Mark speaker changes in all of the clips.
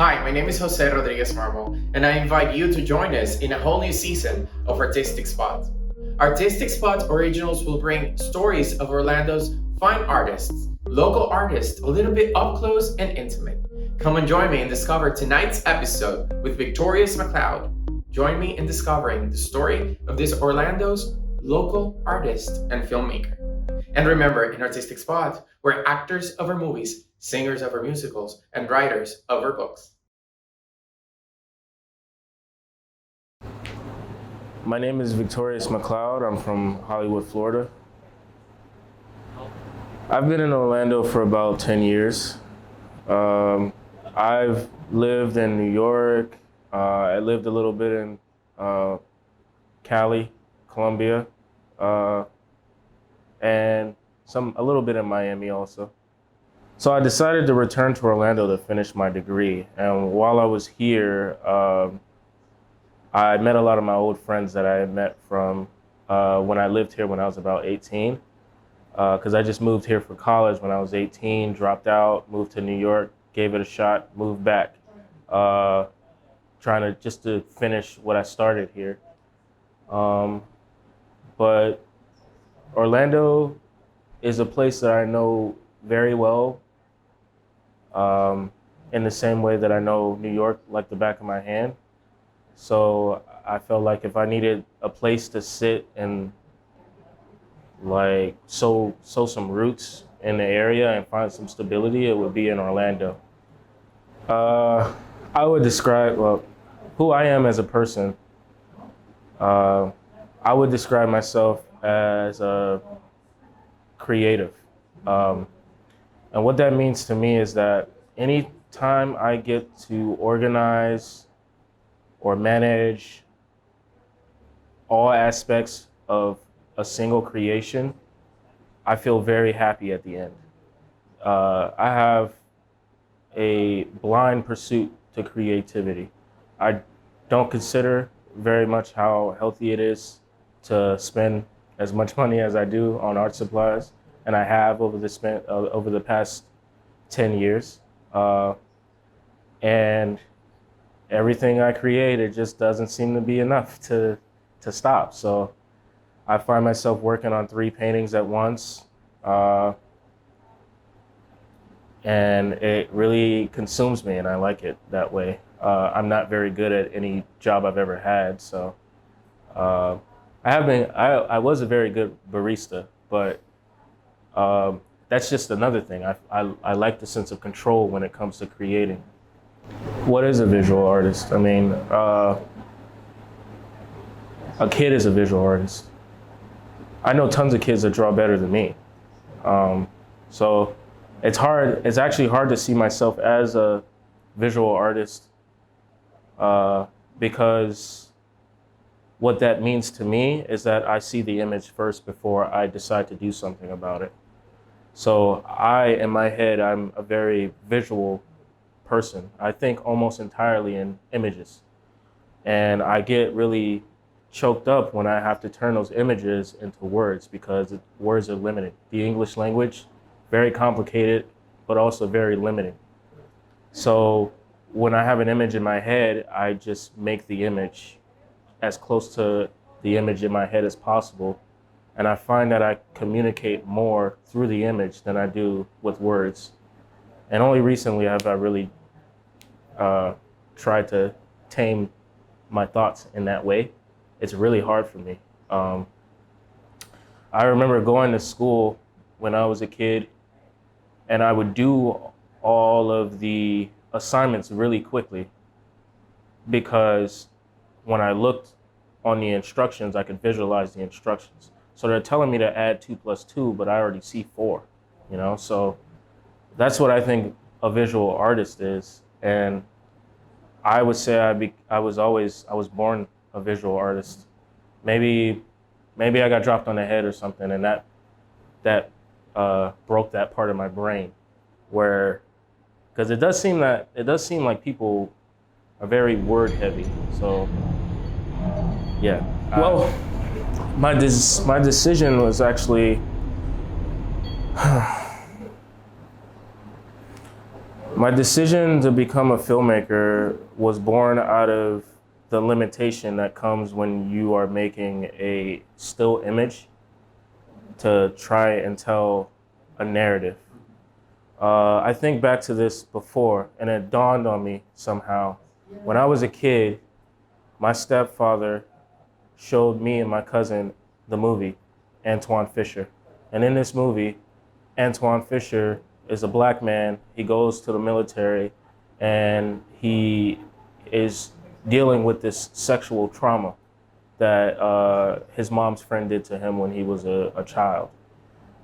Speaker 1: Hi, my name is Jose Rodriguez Marmo, and I invite you to join us in a whole new season of Artistic Spot. Artistic Spot Originals will bring stories of Orlando's fine artists, local artists, a little bit up close and intimate. Come and join me and discover tonight's episode with Victorious McLeod. Join me in discovering the story of this Orlando's local artist and filmmaker. And remember, in Artistic Spot, we're actors of our movies, singers of our musicals, and writers of our books.
Speaker 2: My name is Victorious McLeod. I'm from Hollywood, Florida. I've been in Orlando for about 10 years. I've lived in New York. I lived a little bit in Cali, Colombia, and a little bit in Miami also. So I decided to return to Orlando to finish my degree. And while I was here, I met a lot of my old friends that I had met from when I lived here when I was about 18. Because I just moved here for college when I was 18, dropped out, moved to New York, gave it a shot, moved back, trying to finish what I started here. But Orlando is a place that I know very well, in the same way that I know New York like the back of my hand. So I felt like if I needed a place to sit and like sow some roots in the area and find some stability, it would be in Orlando. I would describe, who I am as a person. I would describe myself as a creative. And what that means to me is that anytime I get to organize or manage all aspects of a single creation, I feel very happy at the end. I have a blind pursuit to creativity. I don't consider very much how healthy it is to spend as much money as I do on art supplies, and I have over the past 10 years. And everything I create, it just doesn't seem to be enough to stop. So I find myself working on 3 paintings at once, and it really consumes me, and I like it that way. I'm not very good at any job I've ever had, so I was a very good barista, but that's just another thing. I like the sense of control when it comes to creating. What is a visual artist? I mean, a kid is a visual artist. I know tons of kids that draw better than me. So it's actually hard to see myself as a visual artist, because what that means to me is that I see the image first before I decide to do something about it. So in my head, I'm a very visual person. I think almost entirely in images. And I get really choked up when I have to turn those images into words, because words are limited. The English language, very complicated, but also very limiting. So when I have an image in my head, I just make the image as close to the image in my head as possible. And I find that I communicate more through the image than I do with words. And only recently have I really tried to tame my thoughts in that way. It's really hard for me. I remember going to school when I was a kid, and I would do all of the assignments really quickly, because when I looked on the instructions, I could visualize the instructions. So they're telling me to add 2 + 2, but I already see 4, So that's what I think a visual artist is. And I would say I was born a visual artist. Maybe I got dropped on the head or something, and that broke that part of my brain, because it does seem like people are very word heavy. So yeah. Well, my decision was actually My decision to become a filmmaker was born out of the limitation that comes when you are making a still image to try and tell a narrative. I think back to this before, and it dawned on me somehow. When I was a kid, my stepfather showed me and my cousin the movie, Antoine Fisher. And in this movie, Antoine Fisher is a black man. He goes to the military and he is dealing with this sexual trauma that his mom's friend did to him when he was a child.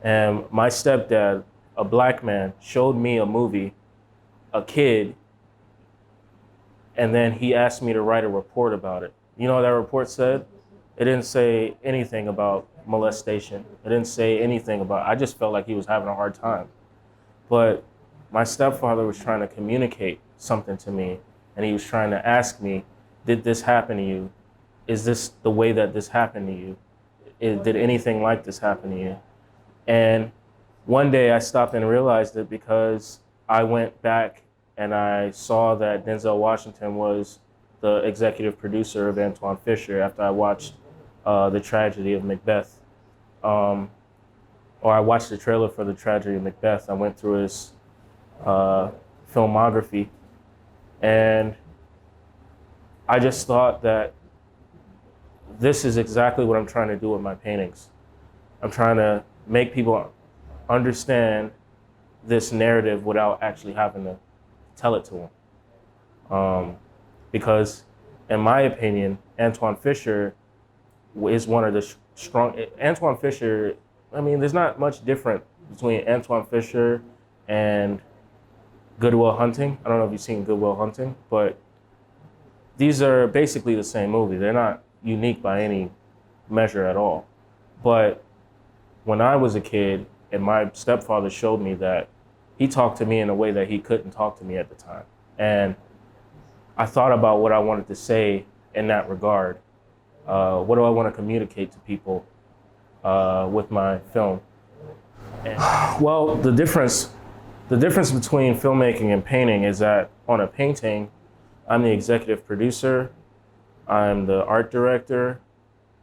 Speaker 2: And my stepdad, a black man, showed me a movie, a kid, and then he asked me to write a report about it. You know what that report said? It didn't say anything about molestation. It didn't say anything about, I just felt like he was having a hard time. But my stepfather was trying to communicate something to me, and he was trying to ask me, did this happen to you? Is this the way that this happened to you? Did anything like this happen to you? And one day I stopped and realized it because I went back and I saw that Denzel Washington was the executive producer of Antoine Fisher after I watched The Tragedy of Macbeth. Or I watched the trailer for The Tragedy of Macbeth. I went through his filmography, and I just thought that this is exactly what I'm trying to do with my paintings. I'm trying to make people understand this narrative without actually having to tell it to them. Because in my opinion, Antoine Fisher is one of the strong, Antoine Fisher, I mean, there's not much different between Antoine Fisher and Good Will Hunting. I don't know if you've seen Good Will Hunting, but these are basically the same movie. They're not unique by any measure at all. But when I was a kid and my stepfather showed me that, he talked to me in a way that he couldn't talk to me at the time. And I thought about what I wanted to say in that regard. What do I want to communicate to people with my film? And, well, the difference between filmmaking and painting is that on a painting, I'm the executive producer, I'm the art director,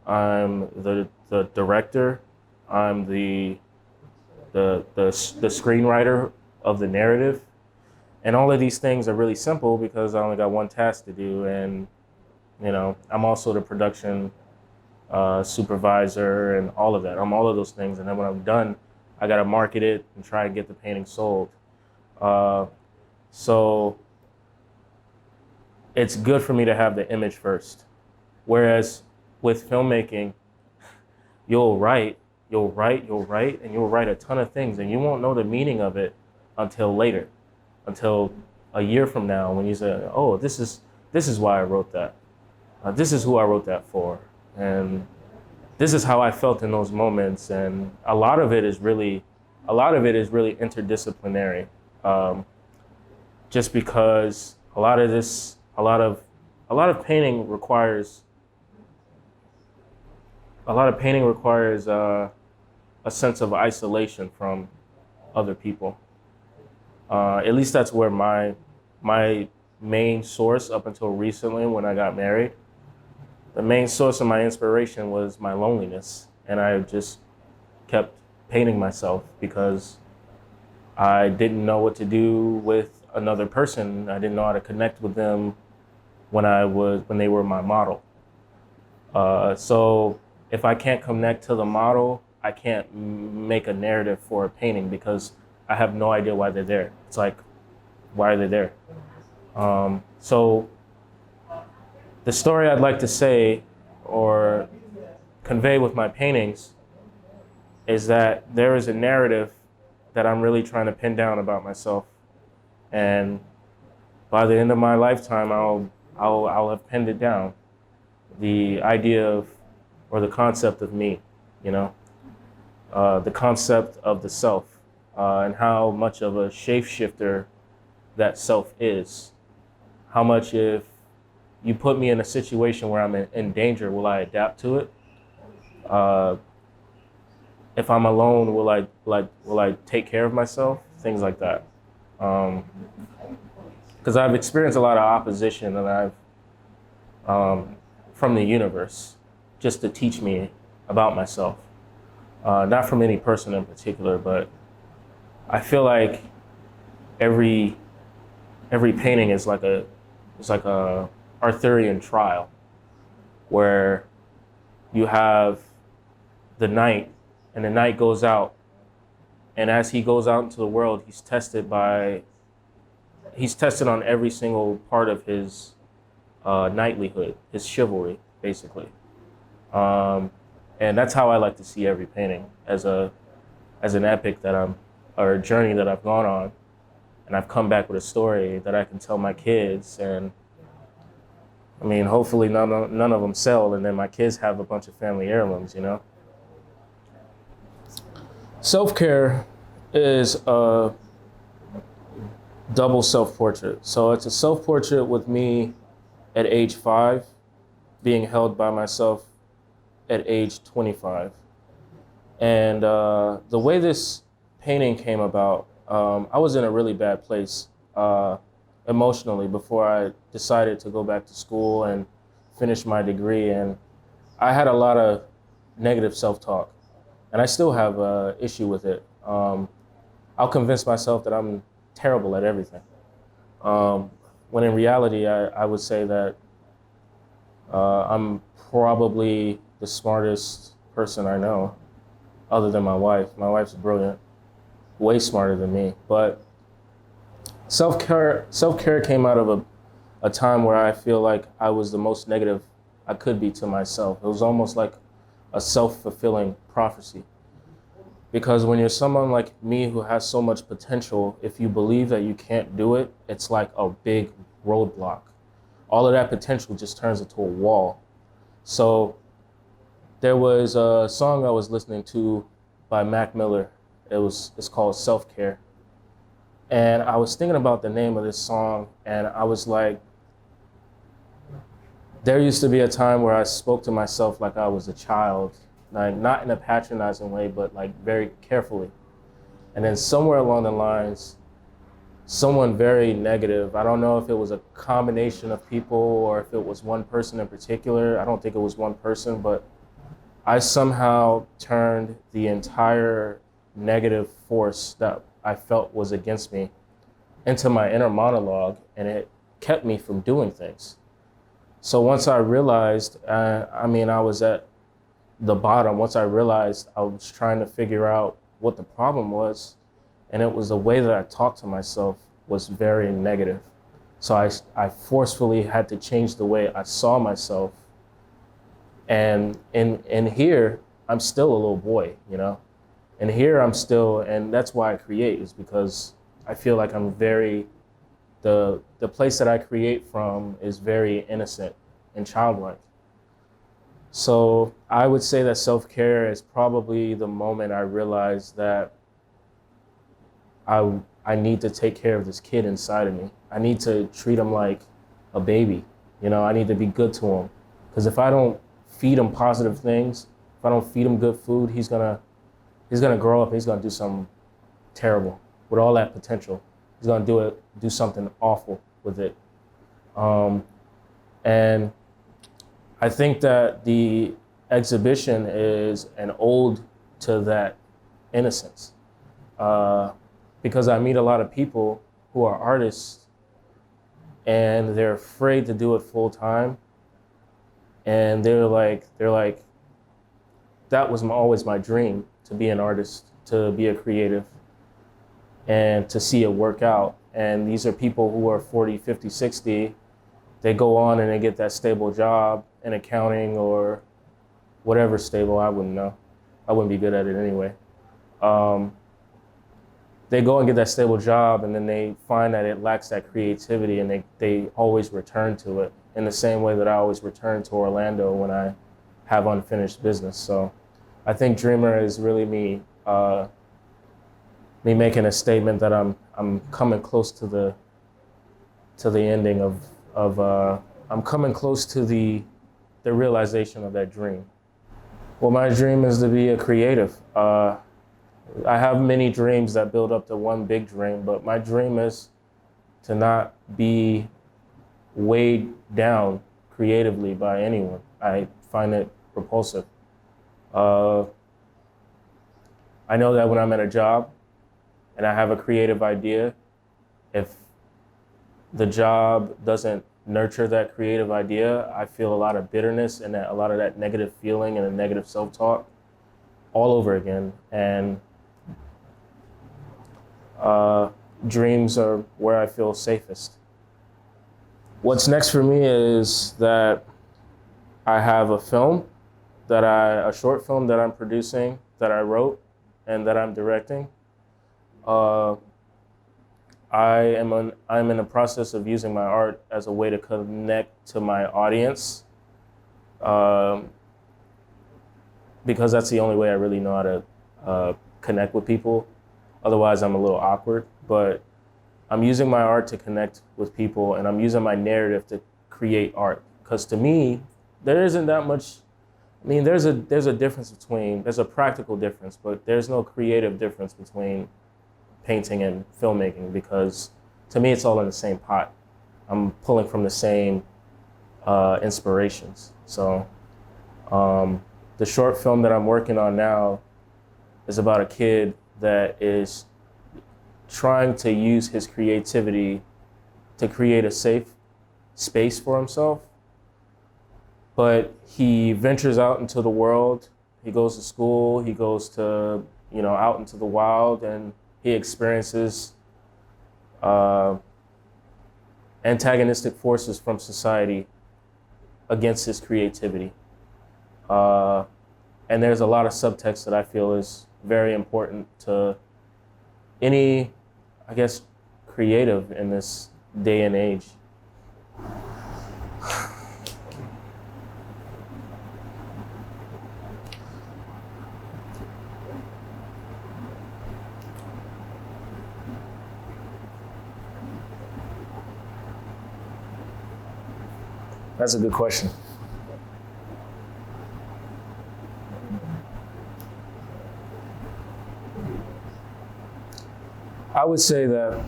Speaker 2: I'm the director, I'm the screenwriter of the narrative. And all of these things are really simple because I only got one task to do. And, you know, I'm also the production supervisor and all of that. I'm all of those things. And then when I'm done, I got to market it and try and get the painting sold. So it's good for me to have the image first. Whereas with filmmaking, you'll write, and you'll write a ton of things, and you won't know the meaning of it until later, until a year from now when you say, oh, this is why I wrote that. This is who I wrote that for. And this is how I felt in those moments. And a lot of it is really interdisciplinary. Just because a lot of painting requires a sense of isolation from other people. At least that's where my main source up until recently when I got married. The main source of my inspiration was my loneliness, and I just kept painting myself because I didn't know what to do with another person. I didn't know how to connect with them when they were my model. So if I can't connect to the model, I can't make a narrative for a painting because I have no idea why they're there. It's like, why are they there? So the story I'd like to say or convey with my paintings is that there is a narrative that I'm really trying to pin down about myself. And by the end of my lifetime, I'll have pinned it down. The idea of, or the concept of me, you know, the concept of the self, and how much of a shapeshifter that self is. How much, if you put me in a situation where I'm in danger, will I adapt to it? If I'm alone, will I take care of myself? Things like that. because I've experienced a lot of opposition, and from the universe, just to teach me about myself. Not from any person in particular, but I feel like every painting is like a Arthurian trial, where you have the knight, and the knight goes out, and as he goes out into the world, he's tested on every single part of his knightlyhood, his chivalry, basically. And that's how I like to see every painting, as an epic or a journey that I've gone on, and I've come back with a story that I can tell my kids. And I mean, hopefully none of them sell, and then my kids have a bunch of family heirlooms, you know? SelfCare is a double self-portrait. So it's a self-portrait with me at age 5, being held by myself at age 25. And the way this painting came about, I was in a really bad place emotionally before I decided to go back to school and finish my degree. And I had a lot of negative self-talk, and I still have an issue with it. I'll convince myself that I'm terrible at everything, when in reality, I would say that I'm probably the smartest person I know, other than my wife. My wife's brilliant, way smarter than me. But self-care came out of a time where I feel like I was the most negative I could be to myself. It was almost like a self-fulfilling prophecy. Because when you're someone like me who has so much potential, if you believe that you can't do it, it's like a big roadblock. All of that potential just turns into a wall. So there was a song I was listening to by McLeod. It's called SelfCare. And I was thinking about the name of this song, and I was like, there used to be a time where I spoke to myself like I was a child, like not in a patronizing way, but like very carefully. And then somewhere along the lines, someone very negative, I don't know if it was a combination of people or if it was one person in particular. I don't think it was one person, but I somehow turned the entire negative force that I felt was against me into my inner monologue, and it kept me from doing things. So once I realized, I was at the bottom. Once I realized I was trying to figure out what the problem was, and it was the way that I talked to myself was very negative. So I forcefully had to change the way I saw myself. And in here, I'm still a little boy, you know? And here I'm still, and that's why I create, is because I feel like I'm the place that I create from is very innocent and childlike. So I would say that self-care is probably the moment I realized that I need to take care of this kid inside of me. I need to treat him like a baby. You know, I need to be good to him. Because if I don't feed him positive things, if I don't feed him good food, he's gonna grow up and he's gonna do something terrible with all that potential. He's gonna do something awful with it. And I think that the exhibition is an ode to that innocence. Because I meet a lot of people who are artists and they're afraid to do it full time. And they're like, that was always my dream, to be an artist, to be a creative, and to see it work out. And these are people who are 40, 50, 60. They go on and they get that stable job in accounting or whatever stable, I wouldn't know. I wouldn't be good at it anyway. They go and get that stable job, and then they find that it lacks that creativity, and they always return to it in the same way that I always return to Orlando when I have unfinished business. So I think Dreamer is really me making a statement that I'm coming close to the ending of I'm coming close to the realization of that dream. Well, my dream is to be a creative. I have many dreams that build up to one big dream, but my dream is to not be weighed down creatively by anyone. I find it repulsive. I know that when I'm at a job and I have a creative idea, if the job doesn't nurture that creative idea, I feel a lot of bitterness and a lot of that negative feeling and a negative self-talk all over again. And dreams are where I feel safest. What's next for me is that I have a short film that I'm producing, that I wrote, and that I'm directing. I'm in the process of using my art as a way to connect to my audience, because that's the only way I really know how to connect with people. Otherwise, I'm a little awkward. But I'm using my art to connect with people, and I'm using my narrative to create art. Because to me, there isn't that much. I mean, there's a difference between, there's a practical difference, but there's no creative difference between painting and filmmaking, because to me, it's all in the same pot. I'm pulling from the same inspirations. So the short film that I'm working on now is about a kid that is trying to use his creativity to create a safe space for himself. But he ventures out into the world. He goes to school, he goes to, out into the wild, and he experiences antagonistic forces from society against his creativity. And there's a lot of subtext that I feel is very important to any, I guess, creative in this day and age. That's a good question. I would say that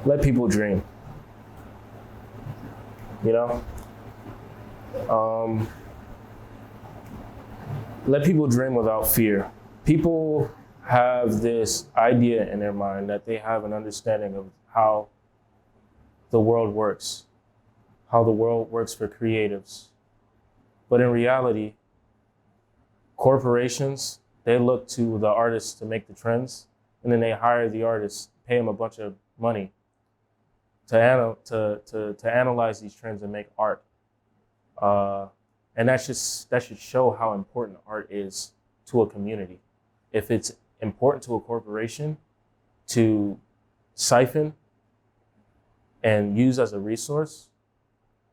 Speaker 2: let people dream. Let people dream without fear. People have this idea in their mind that they have an understanding of how the world works, how the world works for creatives. But in reality, corporations, they look to the artists to make the trends, and then they hire the artists, pay them a bunch of money to analyze these trends and make art. And that should show how important art is to a community. If it's important to a corporation to siphon and use as a resource,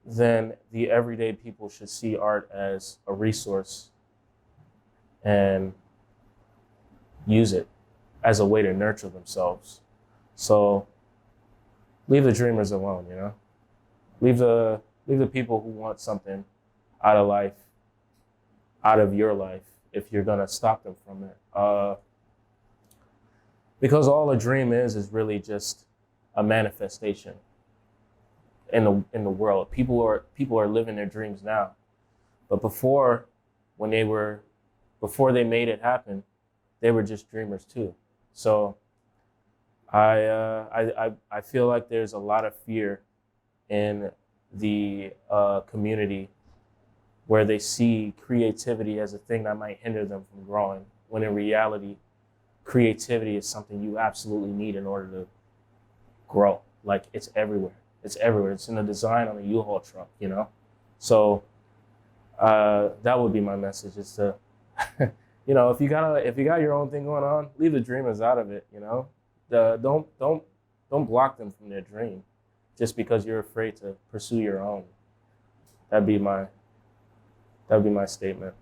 Speaker 2: then the everyday people should see art as a resource and use it as a way to nurture themselves. So leave the dreamers alone, Leave the people who want something out of life, out of your life, if you're gonna stop them from it. Because all a dream is really just a manifestation in the world. People are living their dreams now. But before they made it happen, they were just dreamers too. So I feel like there's a lot of fear in the community where they see creativity as a thing that might hinder them from growing, when in reality, creativity is something you absolutely need in order to grow. Like, it's everywhere. It's everywhere. It's in the design on a U-Haul truck, So that would be my message, is to, if you got your own thing going on, leave the dreamers out of it, Don't block them from their dream just because you're afraid to pursue your own. That'd be my statement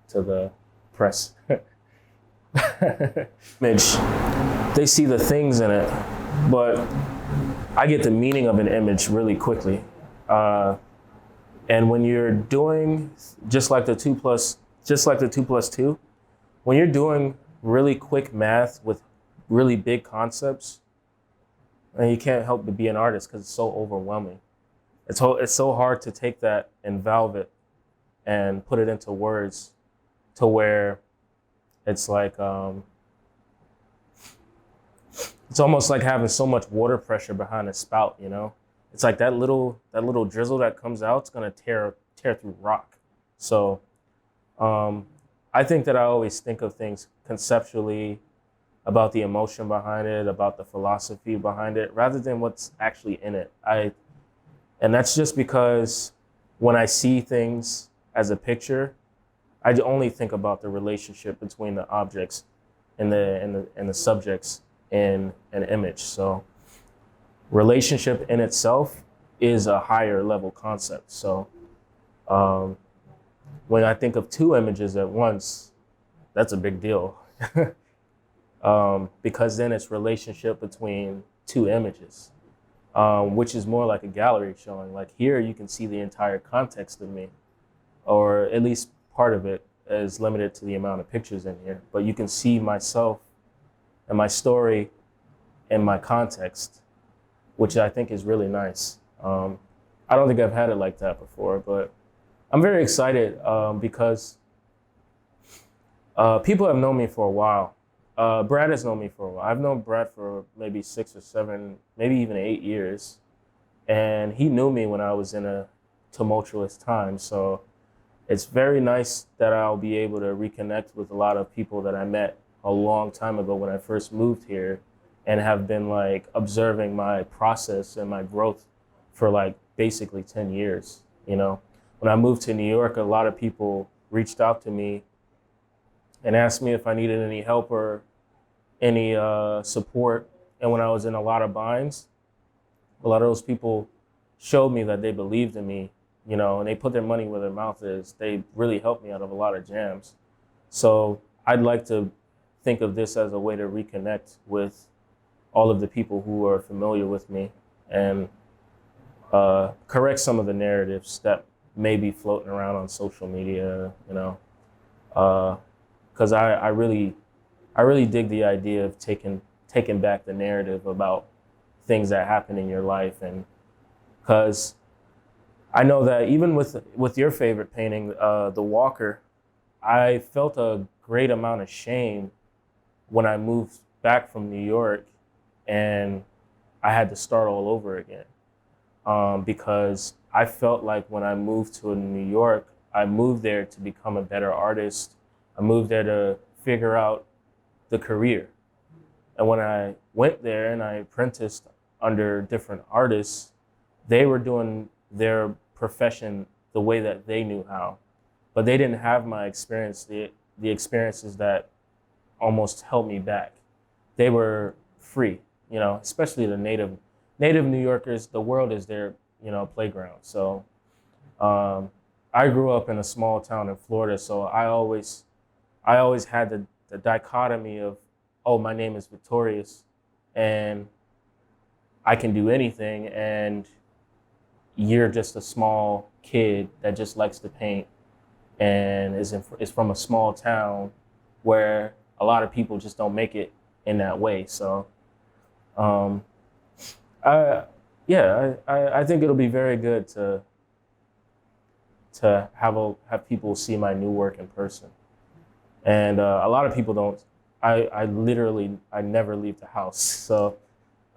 Speaker 2: to the press. Image, they see the things in it, but I get the meaning of an image really quickly. And when you're doing just like the 2 + 2, when you're doing really quick math with really big concepts, and you can't help but be an artist because it's so overwhelming. It's so hard to take that and valve it and put it into words to where it's like it's almost like having so much water pressure behind a spout, you know? It's like that little drizzle that comes out, it's gonna tear through rock. So I think that I always think of things conceptually about the emotion behind it, about the philosophy behind it, rather than what's actually in it. And that's just because when I see things as a picture, I only think about the relationship between the objects and the subjects in an image. So relationship in itself is a higher level concept. So um, when I think of two images at once, that's a big deal. Because then it's relationship between two images, which is more like a gallery showing. Like here, you can see the entire context of me, or at least part of it is limited to the amount of pictures in here. But you can see myself and my story and my context, which I think is really nice. I don't think I've had it like that before, but I'm very excited because people have known me for a while. Brad has known me for a while. I've known Brad for maybe 6 or 7, maybe even 8 years. And he knew me when I was in a tumultuous time. So it's very nice that I'll be able to reconnect with a lot of people that I met a long time ago when I first moved here, and have been like observing my process and my growth for like basically 10 years. You know, when I moved to New York, a lot of people reached out to me and asked me if I needed any help or any support. And when I was in a lot of binds, a lot of those people showed me that they believed in me, you know, and they put their money where their mouth is. They really helped me out of a lot of jams. So I'd like to think of this as a way to reconnect with all of the people who are familiar with me and correct some of the narratives that may be floating around on social media, you know, because I really dig the idea of taking back the narrative about things that happen in your life. And because I know that even with your favorite painting, The Walker, I felt a great amount of shame when I moved back from New York and I had to start all over again. Because I felt like when I moved to New York, I moved there to become a better artist. I moved there to figure out the career. And when I went there and I apprenticed under different artists, they were doing their profession the way that they knew how. But they didn't have my experience, the experiences that almost held me back. They were free, you know, especially the native New Yorkers. The world is their, you know, playground. So I grew up in a small town in Florida, so I always had the dichotomy of, oh, my name is Victorious and I can do anything, and you're just a small kid that just likes to paint and is from a small town where a lot of people just don't make it in that way. So I think it'll be very good to have people see my new work in person. And a lot of people don't. I never leave the house. So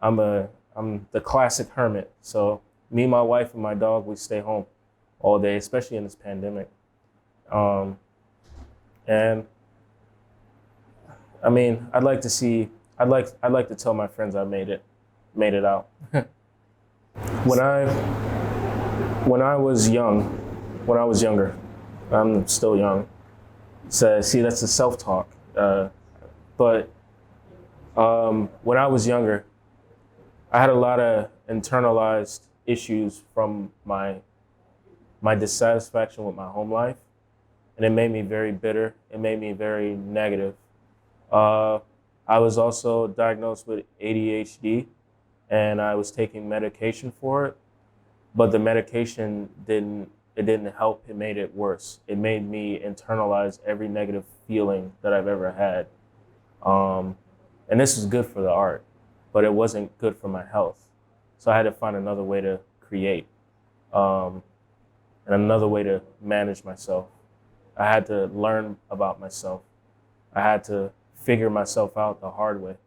Speaker 2: I'm the classic hermit. So me, my wife, and my dog, we stay home all day, especially in this pandemic. And I mean, I'd like to tell my friends I made it out. When I was younger, I'm still young. So see, that's the self-talk. But when I was younger, I had a lot of internalized issues from my dissatisfaction with my home life, and it made me very bitter. It made me very negative. I was also diagnosed with ADHD, and I was taking medication for it, but the medication didn't help. It made it worse. It made me internalize every negative feeling that I've ever had. And this is good for the art. but it wasn't good for my health. So I had to find another way to create, and another way to manage myself. I had to learn about myself. I had to figure myself out the hard way.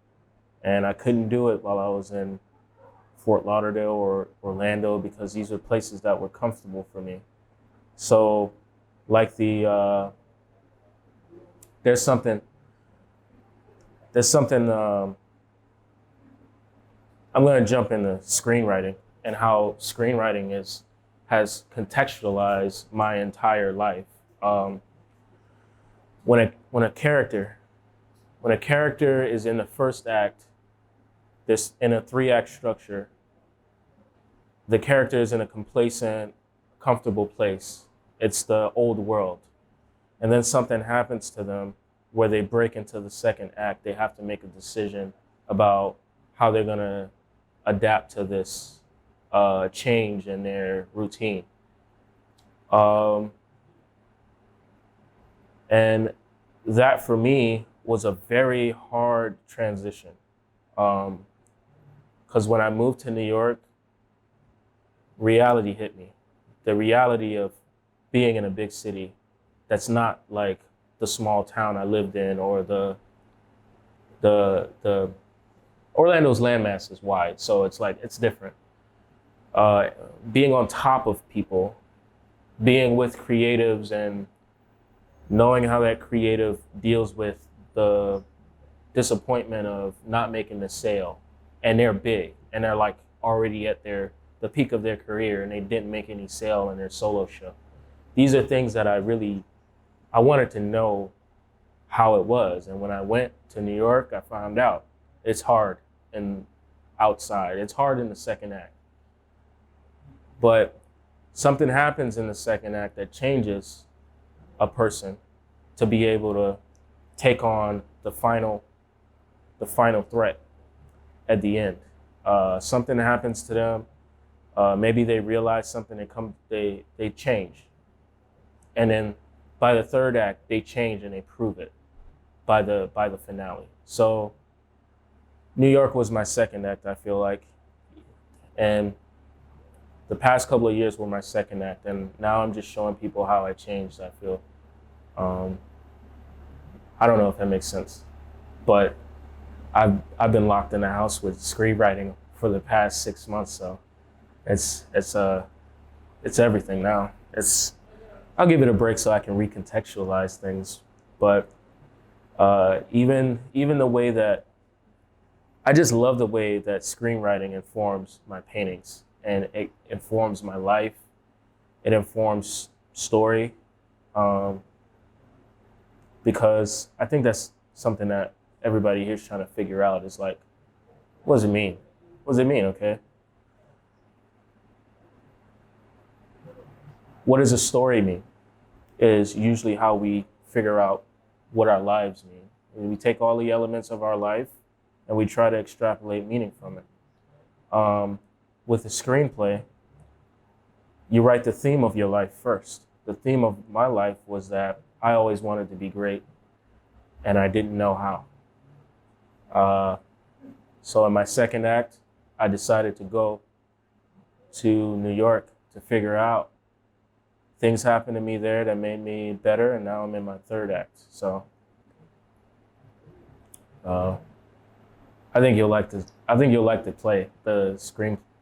Speaker 2: And I couldn't do it while I was in Fort Lauderdale or Orlando, because these are places that were comfortable for me. So like there's something I'm going to jump into screenwriting and how screenwriting has contextualized my entire life. When a character is in the first act, this in a 3-act structure, the character is in a complacent, comfortable place. It's the old world. And then something happens to them where they break into the second act. They have to make a decision about how they're going to adapt to this change in their routine. And that for me was a very hard transition. Because when I moved to New York, reality hit me. The reality of being in a big city that's not like the small town I lived in, or the Orlando's landmass is wide, so it's like, it's different. Being on top of people, being with creatives and knowing how that creative deals with the disappointment of not making the sale, and they're big and they're like already at the peak of their career and they didn't make any sale in their solo show. These are things that I wanted to know how it was. And when I went to New York, I found out it's hard and outside. It's hard in the second act. But something happens in the second act that changes a person to be able to take on the final threat at the end. Something happens to them. Maybe they realize something. They change, and then by the third act, they change and they prove it by the finale. So New York was my second act, I feel like, and the past couple of years were my second act, and now I'm just showing people how I changed, I feel. I don't know if that makes sense, but I've been locked in the house with screenwriting for the past 6 months, so it's everything now. I'll give it a break so I can recontextualize things, but even the way that I just love the way that screenwriting informs my paintings, and it informs my life. It informs story, because I think that's something that everybody here is trying to figure out, is like, what does it mean? What does it mean, okay? What does a story mean is usually how we figure out what our lives mean. We take all the elements of our life and we try to extrapolate meaning from it. With a screenplay, you write the theme of your life first. The theme of my life was that I always wanted to be great, and I didn't know how. So in my second act, I decided to go to New York to figure out. Things happened to me there that made me better, and now I'm in my third act. So I think you'll like to play the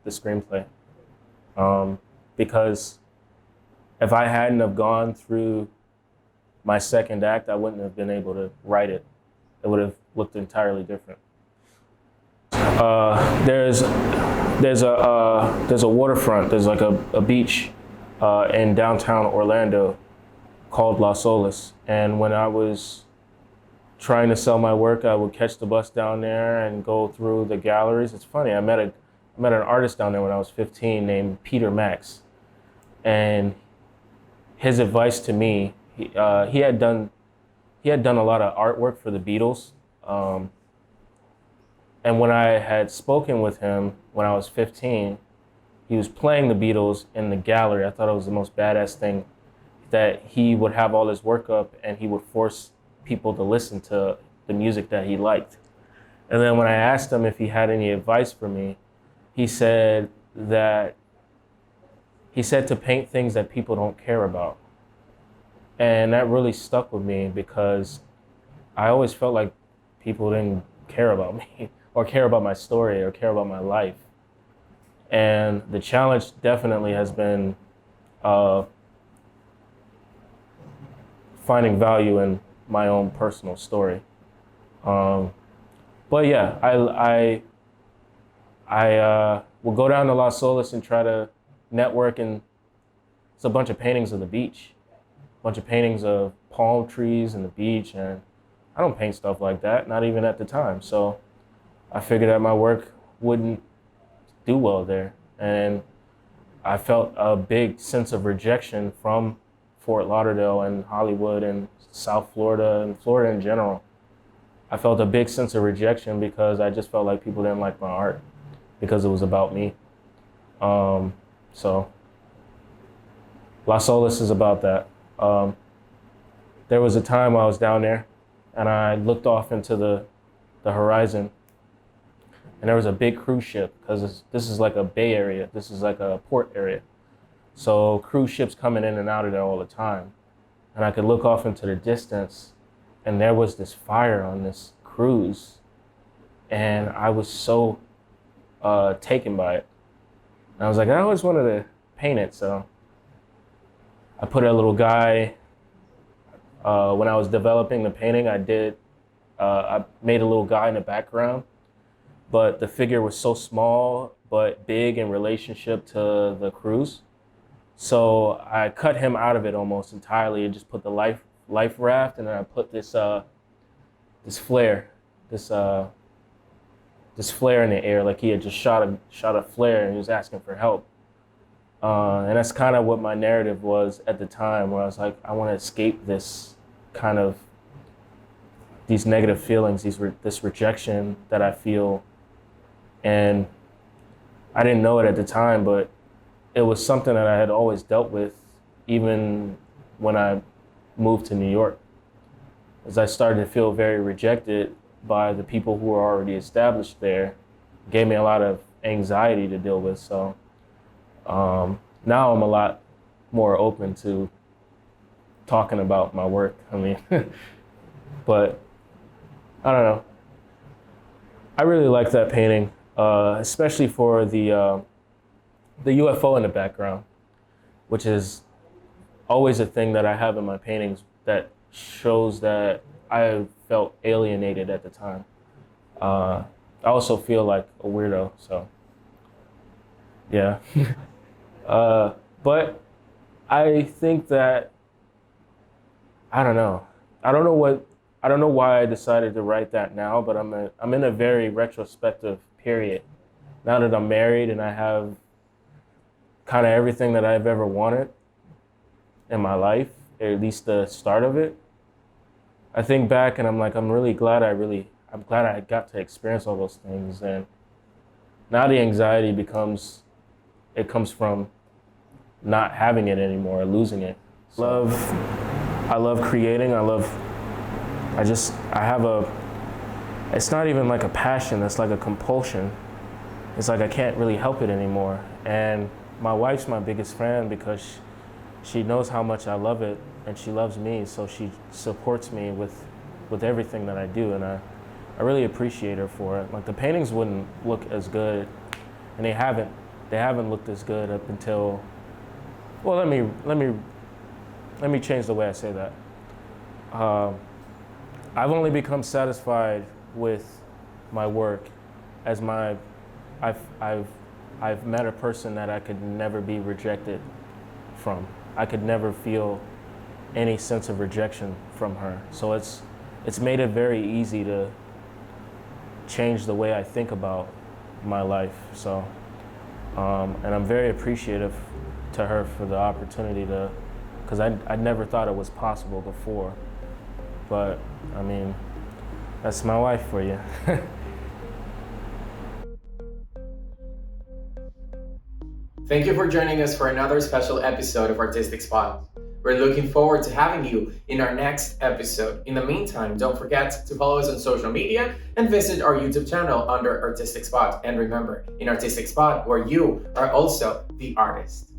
Speaker 2: screenplay, because if I hadn't have gone through my second act, I wouldn't have been able to write it. It would have looked entirely different. There's a waterfront. There's like a beach in downtown Orlando called Olas. And when I was trying to sell my work, I would catch the bus down there and go through the galleries. It's funny, I met an artist down there when I was 15 named Peter Max. And his advice to me, he had done a lot of artwork for the Beatles. And when I had spoken with him when I was 15, he was playing the Beatles in the gallery. I thought it was the most badass thing, that he would have all his work up and he would force people to listen to the music that he liked. And then when I asked him if he had any advice for me, he said that to paint things that people don't care about. And that really stuck with me because I always felt like people didn't care about me or care about my story or care about my life. And the challenge definitely has been finding value in my own personal story. But yeah, I will go down to Las Olas and try to network, and it's a bunch of paintings of the beach, a bunch of paintings of palm trees and the beach, and I don't paint stuff like that, not even at the time. So I figured that my work wouldn't do well there, and I felt a big sense of rejection from Fort Lauderdale and Hollywood and South Florida and Florida in general. I felt a big sense of rejection because I just felt like people didn't like my art because it was about me. So Las Olas is about that. There was a time I was down there and I looked off into the horizon, and there was a big cruise ship because this is like a bay area. This is like a port area. So cruise ships coming in and out of there all the time. And I could look off into the distance and there was this fire on this cruise. And I was so taken by it. And I was like, I always wanted to paint it. So I put a little guy, when I was developing the painting, I made a little guy in the background, but the figure was so small, but big in relationship to the cruise. So I cut him out of it almost entirely and just put the life raft, and then I put this flare in the air, like he had just shot a flare and he was asking for help. And that's kind of what my narrative was at the time, where I was like, I want to escape this kind of these negative feelings, this rejection that I feel. And I didn't know it at the time, but it was something that I had always dealt with, even when I moved to New York. As I started to feel very rejected by the people who were already established there, it gave me a lot of anxiety to deal with. So now I'm a lot more open to talking about my work. I mean, but I don't know. I really like that painting, especially for the UFO in the background, which is always a thing that I have in my paintings that shows that I felt alienated at the time. I also feel like a weirdo, so yeah. But I think that, I don't know. I don't know why I decided to write that now, but I'm in a very retrospective period. Now that I'm married and I have kind of everything that I've ever wanted in my life, at least the start of it, I think back and I'm like, I'm glad I got to experience all those things. And now the anxiety comes from not having it anymore, losing it. So, I love creating. It's not even like a passion, it's like a compulsion. It's like I can't really help it anymore. And my wife's my biggest fan because she knows how much I love it and she loves me, so she supports me with everything that I do, and I really appreciate her for it. Like, the paintings wouldn't look as good, and they haven't looked as good up until, well, let me change the way I say that. I've only become satisfied with my work as I've met a person that I could never be rejected from. I could never feel any sense of rejection from her. So it's made it very easy to change the way I think about my life. So, and I'm very appreciative to her for the opportunity because I never thought it was possible before. But I mean, that's my wife for you.
Speaker 1: Thank you for joining us for another special episode of Artistic Spot. We're looking forward to having you in our next episode. In the meantime, don't forget to follow us on social media and visit our YouTube channel under Artistic Spot. And remember, in Artistic Spot, where you are also the artist.